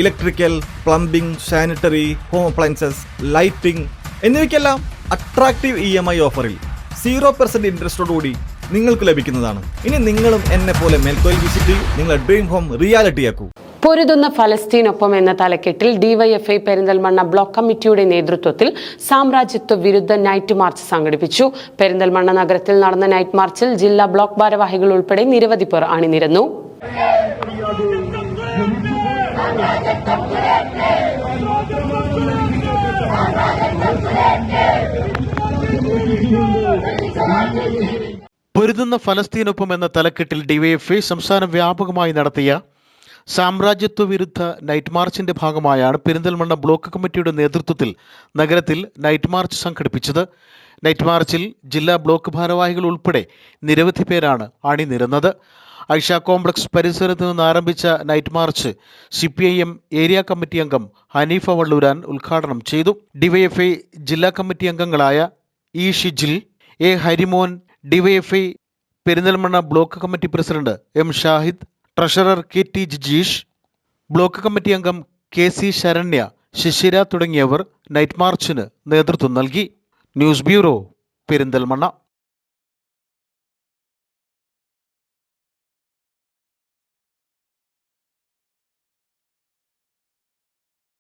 Electrical, plumbing, sanitary, home appliances, lighting എന്നിവയ്ക്കെല്ലാം attractive EMI ഓഫറിൽ 0% ഇൻട്രസ്റ്റോടുകൂടി നിങ്ങൾക്ക് ലഭിക്കുന്നതാണ്. ഇനി നിങ്ങളും എന്നെ പോലെ മേൽക്കോയിൽ വിസിറ്റ് ചെയ്യൂ, നിങ്ങളുടെ ഡ്രീം ഹോം റിയാലിറ്റിയാക്കൂ. പൊരുതുന്ന ഫലസ്തീനൊപ്പം എന്ന തലക്കെട്ടിൽ DYFI പെരിന്തൽമണ്ണ ബ്ലോക്ക് കമ്മിറ്റിയുടെ നേതൃത്വത്തിൽ സാമ്രാജ്യത്വ വിരുദ്ധ നൈറ്റ് മാർച്ച് സംഘടിപ്പിച്ചു. പെരിന്തൽമണ്ണ നഗരത്തിൽ നടന്ന നൈറ്റ് മാർച്ചിൽ ജില്ലാ ബ്ലോക്ക് ഭാരവാഹികൾ ഉൾപ്പെടെ നിരവധി പേർ അണിനിരന്നു. പൊരുതുന്ന ഫലസ്തീനൊപ്പം എന്ന തലക്കെട്ടിൽ DYFI സംസ്ഥാന വ്യാപകമായി നടത്തിയ സാമ്രാജ്യത്വ വിരുദ്ധ നൈറ്റ് മാർച്ചിന്റെ ഭാഗമായാണ് പെരിന്തൽമണ്ണ ബ്ലോക്ക് കമ്മിറ്റിയുടെ നേതൃത്വത്തിൽ നഗരത്തിൽ നൈറ്റ് മാർച്ച് സംഘടിപ്പിച്ചത്. നൈറ്റ് മാർച്ചിൽ ജില്ലാ ബ്ലോക്ക് ഭാരവാഹികൾ ഉൾപ്പെടെ നിരവധി പേരാണ് അണിനിരന്നത്. ഐഷ കോംപ്ലക്സ് പരിസരത്ത് നിന്ന് ആരംഭിച്ച night March CPIM area committee അംഗം ഹനീഫ വള്ളൂരാൻ ഉദ്ഘാടനം ചെയ്തു. DYFI ജില്ലാ കമ്മിറ്റി അംഗങ്ങളായ E Shijil, A Harimon, DYFI Perinthalmanna block committee president M Shahid, treasurer KT Jijeesh, block committee അംഗം KC ശരണ്യ, ശിശിര തുടങ്ങിയവർ നൈറ്റ് മാർച്ചിന് നേതൃത്വം നൽകി. News bureau, Perinthalmanna.